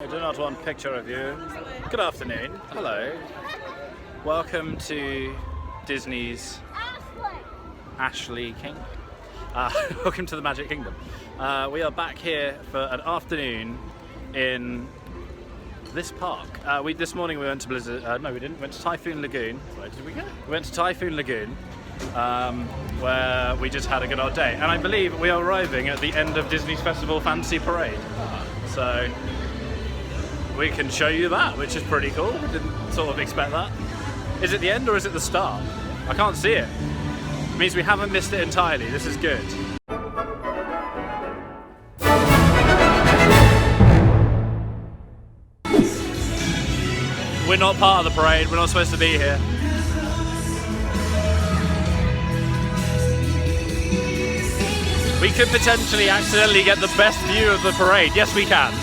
I do not want a picture of you. Good afternoon. Hello. Welcome to Disney's Ashley Kingdom. Welcome to the Magic Kingdom. We are back here for an afternoon in this park. This morning we went to Blizzard. No, we didn't. We went to Typhoon Lagoon. Where did we go? We went to Typhoon Lagoon, where we just had a good old day. And I believe we are arriving at the end of Disney's Festival Fantasy Parade. So we can show you that, which is pretty cool. We didn't sort of expect that. Is it the end or is it the start? I can't see it. It means we haven't missed it entirely. This is good. We're not part of the parade. We're not supposed to be here. We could potentially accidentally get the best view of the parade. Yes, we can.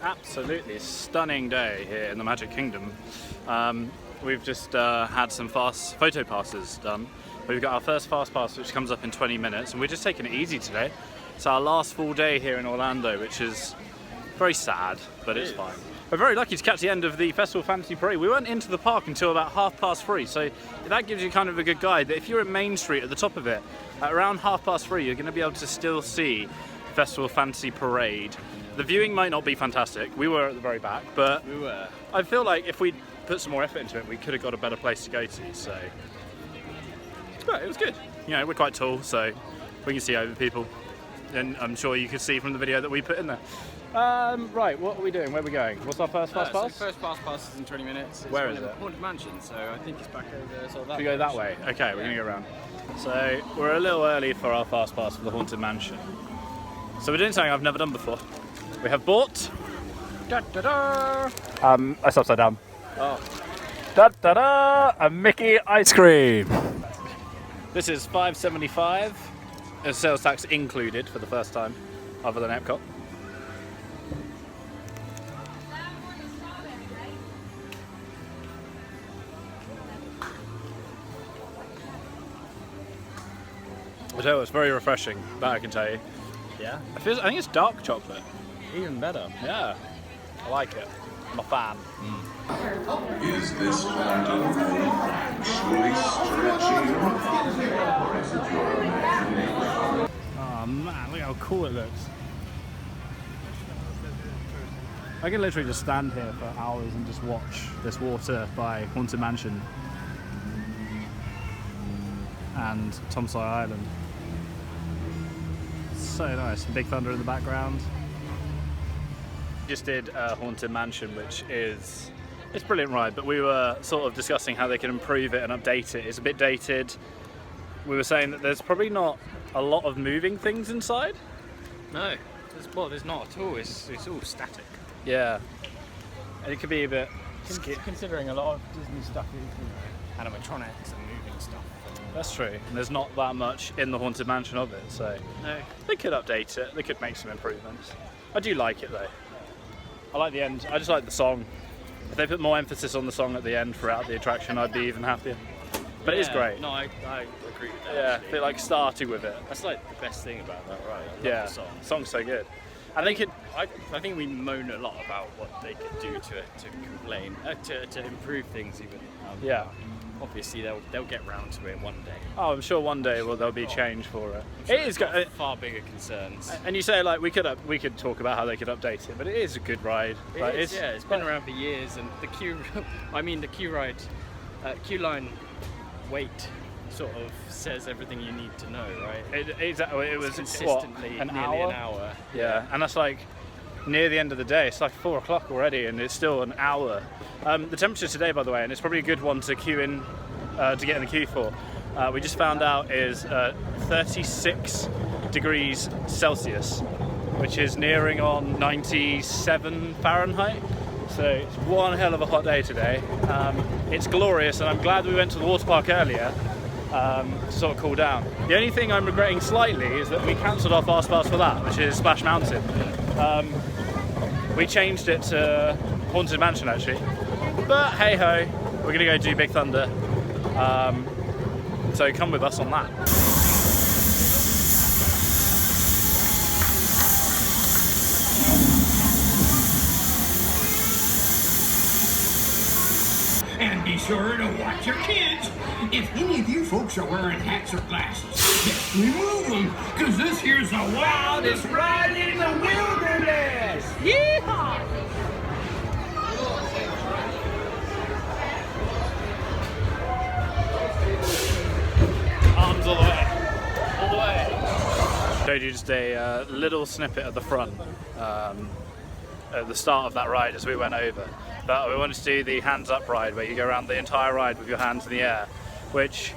Absolutely stunning day here in the Magic Kingdom. We've just had some fast photo passes done. We've got our first fast pass which comes up in 20 minutes and we're just taking it easy today. It's our last full day here in Orlando, which is very sad, but it's fine. We're very lucky to catch the end of the Festival Fantasy Parade. We went into the park until about 3:30, so that gives you kind of a good guide that if you're at Main Street at the top of it, at around 3:30 you're going to be able to still see Festival Fantasy Parade. The viewing might not be fantastic. We were at the very back, but I feel like if we put some more effort into it, we could have got a better place to go to. So, but it was good. You know, we're quite tall, so we can see over people, and I'm sure you could see from the video that we put in there. Right, what are we doing? Where are we going? What's our first fast pass? So first fast pass is in 20 minutes. It's Where is it? Haunted Mansion, so I think it's back over sort of that We go that way. Okay, we're gonna go around. So we're a little early for our fast pass for the Haunted Mansion. So we're doing something I've never done before. We have bought. It's upside down. Oh. A Mickey ice cream. This is $5.75. Sales tax included for the first time, other than Epcot. I tell you, it's very refreshing. That I can tell you. Yeah. I think it's dark chocolate. Even better. Yeah, I like it. I'm a fan. Is this quantum actually stretching? Or is it your imagination? Oh man, look how cool it looks. I can literally just stand here for hours and just watch this water by Haunted Mansion and Tom Sawyer Island. So nice. Big Thunder in the background. Just did Haunted Mansion, which is it's a brilliant ride, but we were sort of discussing how they can improve it and update it. It's a bit dated. We were saying that there's probably not a lot of moving things inside. No, there's not at all. It's all static. Yeah, and it could be a bit Considering a lot of Disney stuff is animatronics and moving stuff. That's true. And there's not that much in the Haunted Mansion of it, so No. they could update it. They could make some improvements. I do like it though. I like the end. I just like the song. If they put more emphasis on the song at the end throughout the attraction, I'd be even happier. But it is great. No, I agree with that. Yeah, actually. they like started with it. That's like the best thing about that, right? I love Yeah, the song. song's so good. And they could. I think we moan a lot about what they could do to it, to complain, to improve things even. Yeah. Obviously, they'll get round to it one day. Oh, I'm sure one day there'll be change for it. It is good. Far bigger concerns. And you say like we could talk about how they could update it, but it is a good ride. Like, It is, yeah, it's been around for years, and the queue line wait sort of says everything you need to know, right? It was consistently what, nearly an hour. Yeah, and that's like near the end of the day. It's like 4 o'clock already, and it's still an hour. The temperature today, by the way, and it's probably a good one to queue in to get in the queue for. We just found out is 36 degrees Celsius, which is nearing on 97 Fahrenheit. So it's one hell of a hot day today. It's glorious, and I'm glad we went to the water park earlier to sort of cool down. The only thing I'm regretting slightly is that we cancelled our fast pass for that, which is Splash Mountain. We changed it to Haunted Mansion actually, but hey ho, we're gonna go do Big Thunder. So come with us on that. And be sure to watch your kids. If any of you folks are wearing hats or glasses, just remove them, because this here's the wildest ride in the wilderness. Yeehaw! Arms all the way. All the way. Showed you just a little snippet at the front at the start of that ride as we went over. But we wanted to do the hands up ride where you go around the entire ride with your hands in the air, which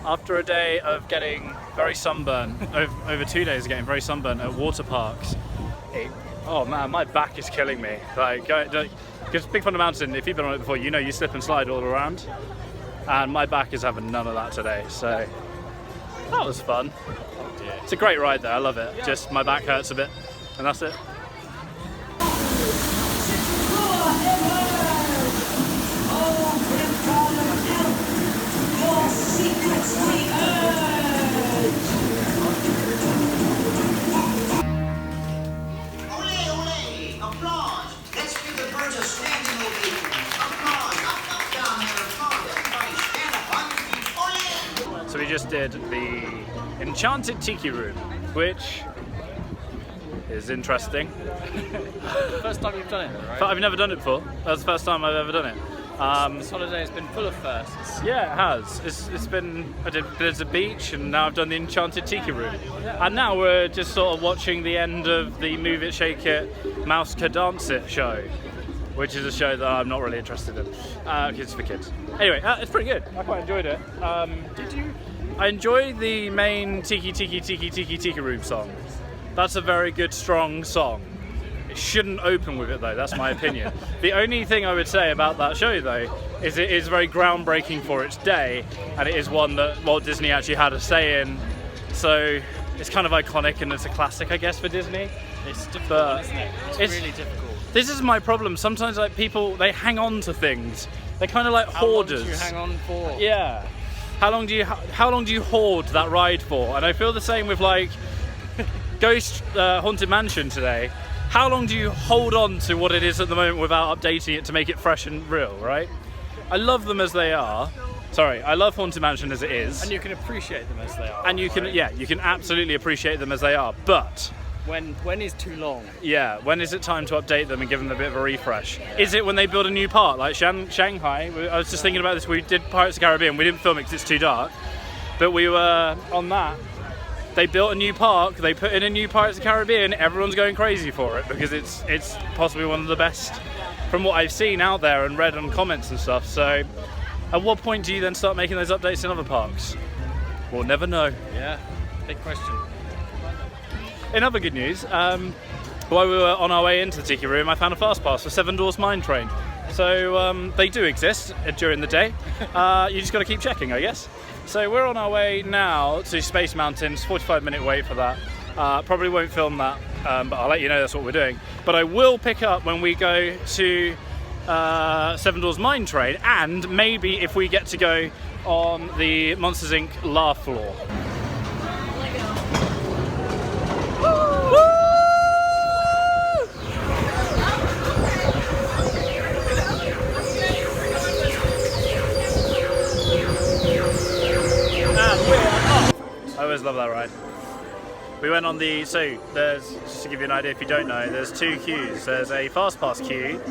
after a day of getting very sunburned, over 2 days of getting very sunburned at water parks, oh man, my back is killing me. Like, because Big Thunder Mountain, if you've been on it before, you know you slip and slide all around. And my back is having none of that today, so that was fun. It's a great ride though, I love it. Just my back hurts a bit, and that's it. So we just did the Enchanted Tiki Room, which is interesting. First time you've done it, right? But I've never done it before. That's the first time I've ever done it. This holiday has been full of firsts. Yeah, it has. It's been, I did Blizzard a Beach, and now I've done the Enchanted Tiki Room. And now we're just sort of watching the end of the Move It, Shake It, Mouse Can Dance It show, which is a show that I'm not really interested in. It's for kids. Anyway, it's pretty good. I quite enjoyed it. Did you? I enjoyed the main Tiki Tiki Tiki Tiki Tiki Room song. That's a very good, strong song. It shouldn't open with it though, that's my opinion. The only thing I would say about that show though is it is very groundbreaking for its day, and it is one that Walt Disney actually had a say in. So it's kind of iconic and it's a classic, I guess, for Disney. It's difficult, But isn't it? It's really difficult. This is my problem. Sometimes like people, they hang on to things. They're kind of like How long hoarders. do you hang on for? Yeah. how long do you hoard that ride for? And I feel the same with like Ghost Haunted Mansion today. How long do you hold on to what it is at the moment without updating it to make it fresh and real, right? I love them as they are. Sorry, I love Haunted Mansion as it is. And you can appreciate them as they are. And you can, right? yeah, you can absolutely appreciate them as they are. But when is too long? yeah, when is it time to update them and give them a bit of a refresh? Is it when they build a new park, like Shanghai? I was just thinking about this. We did Pirates of the Caribbean. We didn't film it because it's too dark. But we were on that. They built a new park. They put in a new Pirates of the Caribbean. Everyone's going crazy for it because it's possibly one of the best from what I've seen out there and read on comments and stuff. So, at what point do you then start making those updates in other parks? We'll never know. Yeah, big question. In other good news, while we were on our way into the Tiki Room, I found a fast pass for Seven Dwarfs Mine Train. So they do exist during the day. You just got to keep checking, I guess. So we're on our way now to Space Mountains. 45-minute wait for that. Probably won't film that, but I'll let you know that's what we're doing. But I will pick up when we go to Seven Dwarfs Mine Train, and maybe if we get to go on the Monsters Inc. laugh floor. I always love that ride. We went on the, so there's, just to give you an idea if you don't know, there's two queues. There's a fast pass queue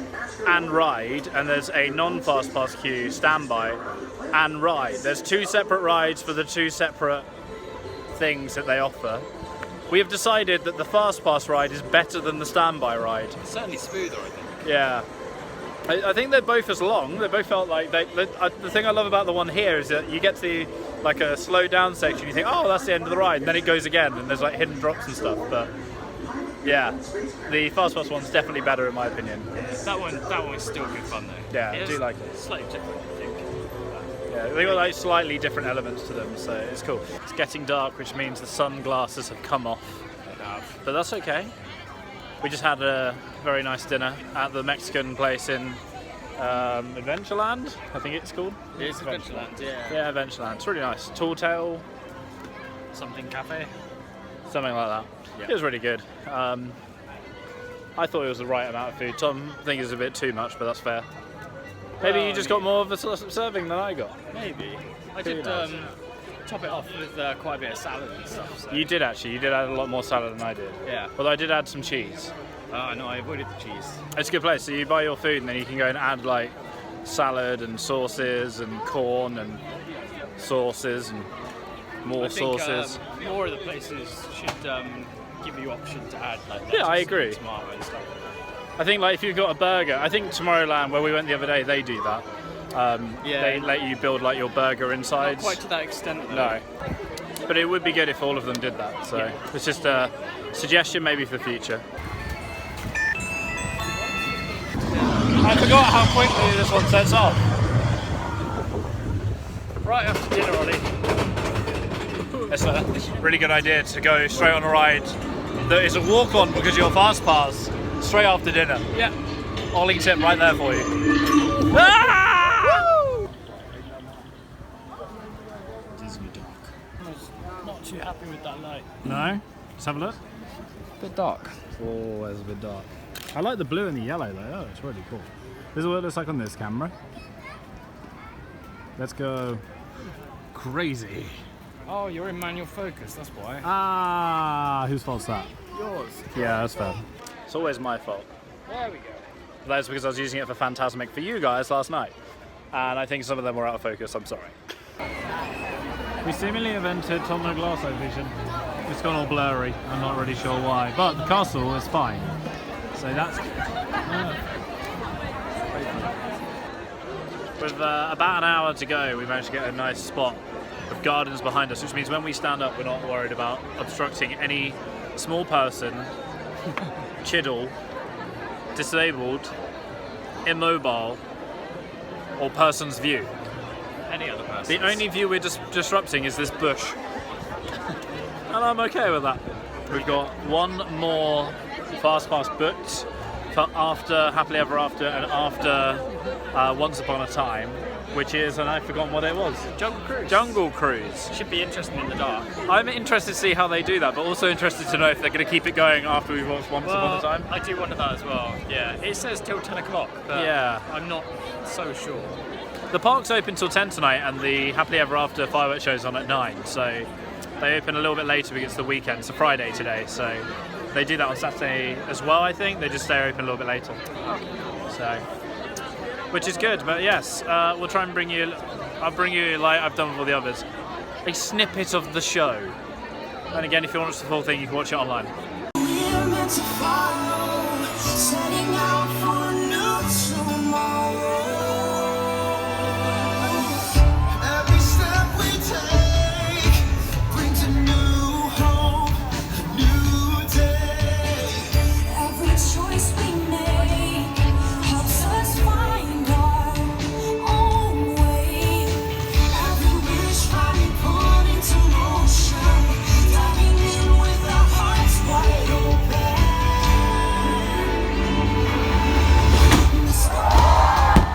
and ride, and there's a non-fast pass queue, standby and ride. There's two separate rides for the two separate things that they offer. We have decided that the fast pass ride is better than the standby ride. It's certainly smoother, I think. Yeah. I think they're both as long. They both felt like the thing I love about the one here is that you get to like a slow down section. You think, oh, that's the end of the ride, and then it goes again, and there's like hidden drops and stuff. But yeah, the fast pass one's definitely better in my opinion. That one is still good fun though. Yeah, I do like it. Slightly different, I think. Yeah, they got like slightly different elements to them, so it's cool. It's getting dark, which means the sunglasses have come off. They have. But that's okay. We just had a very nice dinner at the Mexican place in Adventureland, I think it's called. It is Adventureland, yeah. Yeah, Adventureland. It's really nice. Tall Tale, Something cafe. something like that. Yeah. It was really good. I thought it was the right amount of food. Tom thinks it's a bit too much, but that's fair. Maybe Well, you just got more of a serving than I got. Maybe. I Who did knows? top it off with quite a bit of salad and stuff. So. You did actually. You did add a lot more salad than I did. Yeah. Although I did add some cheese. No, I avoided the cheese. It's a good place. So you buy your food and then you can go and add like salad and sauces and corn and sauces and more I think, sauces. More of the places should give you option to add like Yeah, I lettuce agree. and tomato and stuff. I think like if you've got a burger, I think Tomorrowland where we went the other day, they do that. Yeah. They let you build like your burger Not inside. quite to that extent though. No. But it would be good if all of them did that. So it's just a suggestion maybe for the future. I forgot how quickly this one sets off. Right after dinner, Ollie. It's a really good idea to go straight on a ride that is a walk-on because you're fast pass straight after dinner. Yeah. Ollie tip right there for you. Ah! Disney dark. I was not too happy with that light. No? Let's have a look. Bit dark. Oh, it's a bit dark. I like the blue and the yellow though. Oh, it's really cool. This is what it looks like on this camera. Let's go crazy. Oh, you're in manual focus, that's why. Ah, whose fault's that? Yours. Yeah, that's fair. It's always my fault. There we go. That's because I was using it for Phantasmic for you guys last night. And I think some of them were out of focus, I'm sorry. We seemingly have entered Tom Glasso vision. It's gone all blurry, I'm not really sure why. But the castle is fine. So that's... With about an hour to go, we managed to get a nice spot of gardens behind us, which means when we stand up, we're not worried about obstructing any small person, chiddle, disabled, immobile, or person's view. Any other person. The only view we're disrupting is this bush. And I'm okay with that. We've got one more fast pass booked for after Happily Ever After and after Once Upon a Time. which is, and I've forgotten what it was. Jungle Cruise. Jungle Cruise. Should be interesting in the dark. I'm interested to see how they do that, but also interested to know if they're going to keep it going after we've watched Once Upon a Time. I do wonder that as well. Yeah, it says till 10 o'clock, but Yeah. I'm not so sure. The park's open till 10 tonight, and the Happily Ever After fireworks show's on at 9, so they open a little bit later because it's the weekend. It's a Friday today, so they do that on Saturday as well, I think. They just stay open a little bit later. So, which is good, but yes, we'll try and bring you, I'll bring you, like I've done with all the others, a snippet of the show. And again, if you want to watch the full thing, you can watch it online. We're meant to follow, setting out for a new tomorrow. Every step we take brings a new hope, a new day. Every choice we make helps us find our own way. Every wish we put into motion, diving in with our hearts wide open. The stars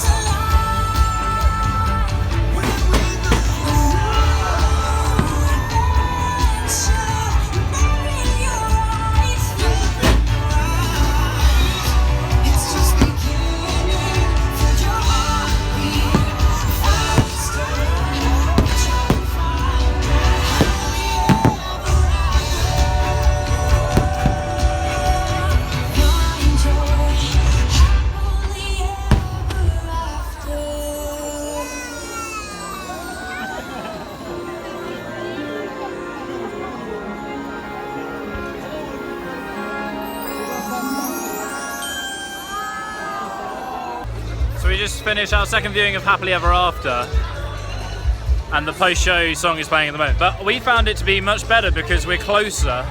align when we go adventure. Bury your eyes, flipping right. It's just beginning. Feel your heartbeat faster. Try to find happily ever after. Find joy happily ever after. So we just finished our second viewing of Happily Ever After, and the post-show song is playing at the moment. But we found it to be much better because we're closer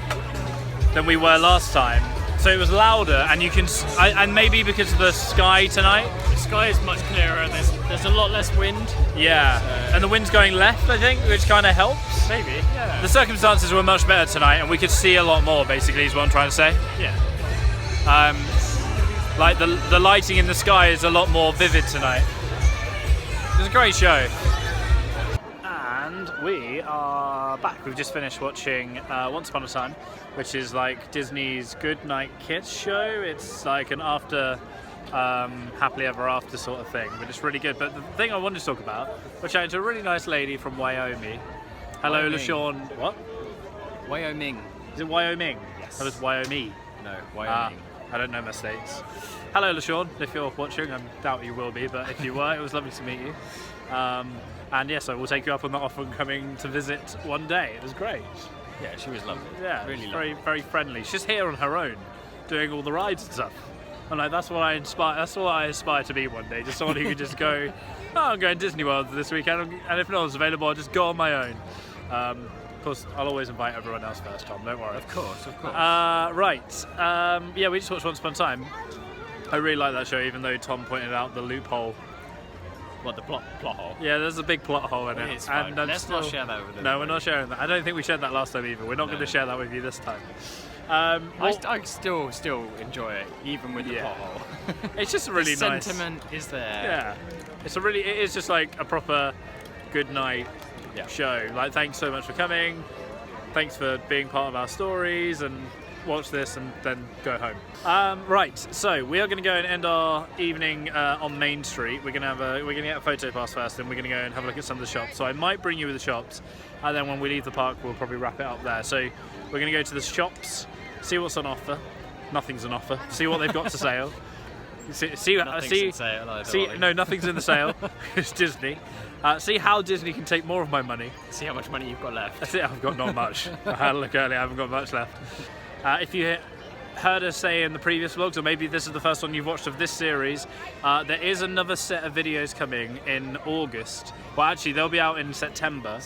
than we were last time. So it was louder, and you can, and maybe because of the sky tonight. The sky is much clearer. There's a lot less wind. Yeah, and the wind's going left, I think, which kind of helps. Maybe. Yeah. The circumstances were much better tonight, and we could see a lot more, basically, is what I'm trying to say. Yeah. Like the lighting in the sky is a lot more vivid tonight. It was a great show. And we are back. We've just finished watching Once Upon a Time, which is like Disney's Good Night Kids show. It's like an after Happily Ever After sort of thing, but it's really good. But the thing I wanted to talk about, which I had a really nice lady from Wyoming. Hello, Wyoming. LaShawn. What? Wyoming. Is it Wyoming? Yes. That was Wyoming. No, Wyoming. I don't know my states. Hello, LaShawn, if you're watching. I doubt you will be, but if you were, it was lovely to meet you. And yes, I will take you up on that offer and coming to visit one day. It was great. Yeah, she was lovely. Yeah, Really very, lovely. very friendly. She's here on her own, doing all the rides and stuff. And like that's what I inspire. That's what I aspire to be one day. Just someone who can just go. Oh, I'm going to Disney World this weekend, and if no one's available, I'll just go on my own. Of course, I'll always invite everyone else first, Tom. Don't worry. Of course. Right. Yeah, we just watched Once Upon a Time. I really like that show, even though Tom pointed out the loophole. What, the plot hole? Yeah, there's a big plot hole in it. It's fine. I'm Let's not share that with them. No, we're not sharing that. I don't think we shared that last time either. We're not going to share that with you this time. I still enjoy it, even with the Yeah. plot hole. It's just a really the nice. sentiment is there. Yeah, it is just like a proper good night show. Like, thanks so much for coming. Thanks for being part of our stories, and watch this and then go home. Right, so we are going to go and end our evening on Main Street. We're going to get a photo pass first, then we're going to go and have a look at some of the shops. So I might bring you with the shops, and then when we leave the park, we'll probably wrap it up there. So we're going to go to the shops, see what's on offer. Nothing's on offer. See what they've got to sale. Nothing's in sale either, No, nothing's in the sale. It's Disney. See how Disney can take more of my money. See how much money you've got left. That's it. I've got not much. I had a look earlier. I haven't got much left. If you heard us say in the previous vlogs, or maybe this is the first one you've watched of this series, there is another set of videos coming in August. Well, actually, they'll be out in September.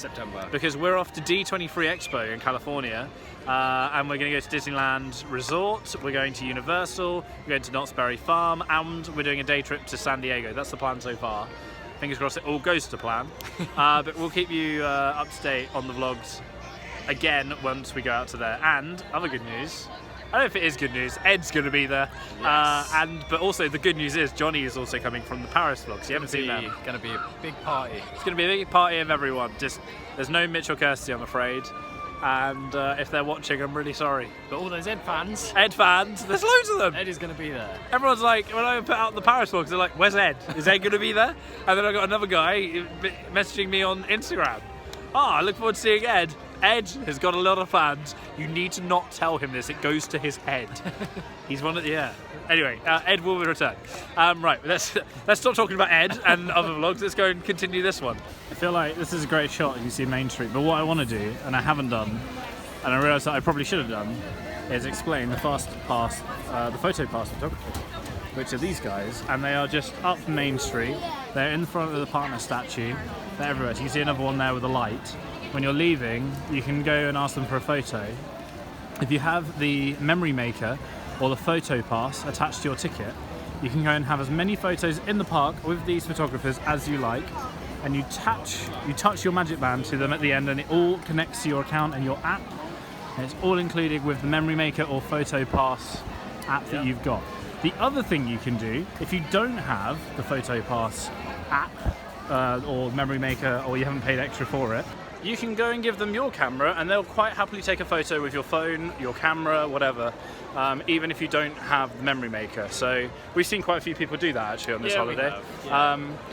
Because we're off to D23 Expo in California, and we're going to go to Disneyland Resort, we're going to Universal, we're going to Knott's Berry Farm, and we're doing a day trip to San Diego. That's the plan so far. Fingers crossed it all goes to plan. But we'll keep you up to date on the vlogs again once we go out to there. And other good news, I don't know if it is good news. Ed's going to be there, but also the good news is Johnny is also coming from the Paris vlogs. You haven't seen them. It's going to be a big party. It's going to be a big party of everyone. Just there's no Mitch or Kirsty, I'm afraid. And if they're watching, I'm really sorry. But all those Ed fans. Ed fans, there's loads of them. Ed is going to be there. Everyone's like, when I put out the Paris vlogs, they're like, "Where's Ed? Is Ed going to be there?" And then I got another guy messaging me on Instagram. I look forward to seeing Ed. Ed has got a lot of fans. You need to not tell him this. It goes to his head. He's one of the, Anyway, Ed will return. Right, let's stop talking about Ed and other vlogs. Let's go and continue this one. I feel like this is a great shot. You can see Main Street. But what I want to do, and I haven't done, and I realise that I probably should have done, is explain the fast pass, the photo pass photography, which are these guys, and they are just up Main Street. They're in front of the partner statue. They're everywhere. So you can see another one there with a light. When you're leaving, you can go and ask them for a photo. If you have the memory maker or the photo pass attached to your ticket, you can go and have as many photos in the park with these photographers as you like, and you touch your MagicBand to them at the end, and it all connects to your account and your app, and it's all included with the memory maker or photo pass app that you've got. The other thing you can do, if you don't have the photo pass app or memory maker, or you haven't paid extra for it, you can go and give them your camera and they'll quite happily take a photo with your phone, your camera, whatever, even if you don't have the memory maker. So we've seen quite a few people do that actually on this holiday.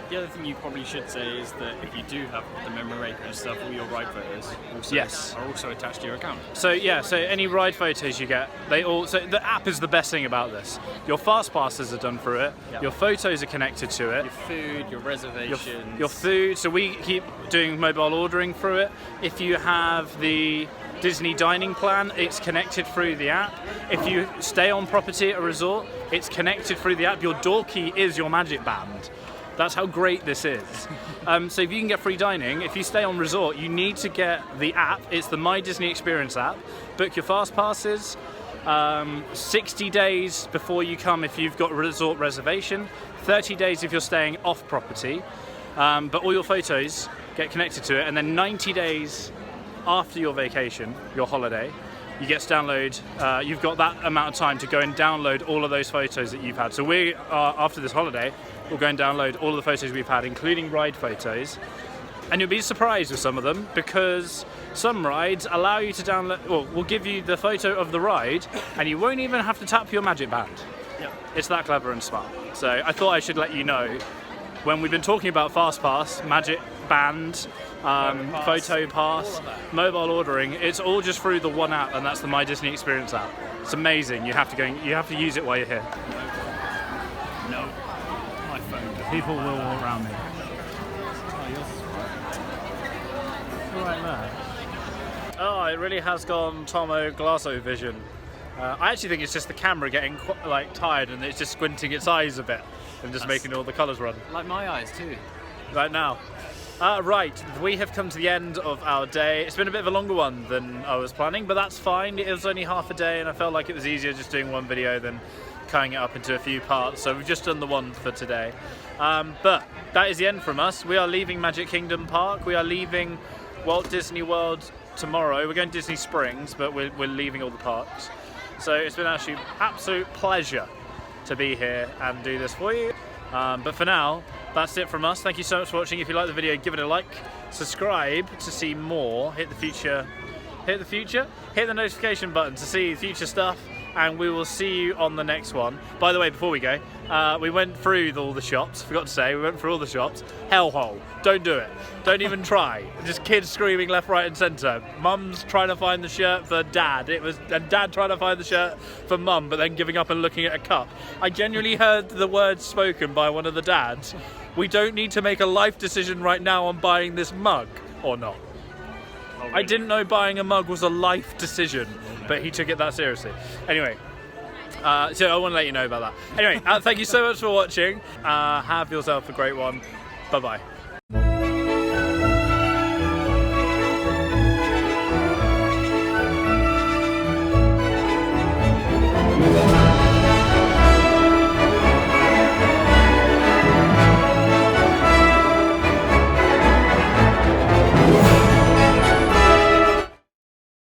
The other thing you probably should say is that if you do have the memory maker and stuff, all your ride photos are also attached to your account. So so any ride photos you get, so the app is the best thing about this. Your fast passes are done through it, your photos are connected to it. Your food, your reservations. Your food, so we keep doing mobile ordering through it. If you have the Disney dining plan, it's connected through the app. If you stay on property at a resort, it's connected through the app. Your door key is your MagicBand. That's how great this is. So if you can get free dining, if you stay on resort, you need to get the app. It's the My Disney Experience app. Book your fast passes. 60 days before you come if you've got a resort reservation. 30 days if you're staying off property. But all your photos get connected to it, and then 90 days after your vacation, your holiday, you get to download, you've got that amount of time to go and download all of those photos that you've had. So we are, after this holiday, we'll go and download all of the photos we've had, including ride photos. And you'll be surprised with some of them, because some rides allow you to download, will give you the photo of the ride, and you won't even have to tap your MagicBand. Yep. It's that clever and smart. So I thought I should let you know, when we've been talking about FastPass, MagicBand, Photo Pass, mobile ordering, it's all just through the one app, and that's the My Disney Experience app. It's amazing. You have to use it while you're here. No, my phone. People will walk around me. Right there. Oh, it really has gone Tomo Glasso vision. I actually think it's just the camera getting tired, and it's just squinting its eyes a bit and just making all the colours run. Like my eyes too. Right now. Right, we have come to the end of our day. It's been a bit of a longer one than I was planning, but that's fine. It was only half a day, and I felt like it was easier just doing one video than cutting it up into a few parts. So we've just done the one for today. But that is the end from us. We are leaving Magic Kingdom Park. We are leaving Walt Disney World tomorrow. We're going to Disney Springs, but we're leaving all the parks. So it's been actually an absolute pleasure to be here and do this for you. But for now, that's it from us. Thank you so much for watching. If you like the video, give it a like, subscribe to see more, hit the notification button to see future stuff, and we will see you on the next one. By the way, before we go, we went through all the shops. Forgot to say, we went through all the shops. Hellhole. Don't do it. Don't even try. Just kids screaming left, right, and centre. Mum's trying to find the shirt for Dad. And Dad trying to find the shirt for Mum, but then giving up and looking at a cup. I genuinely heard the words spoken by one of the dads. We don't need to make a life decision right now on buying this mug, or not. Oh, really? I didn't know buying a mug was a life decision, but he took it that seriously. Anyway, so I want to let you know about that. Anyway, thank you so much for watching. Have yourself a great one. Bye-bye.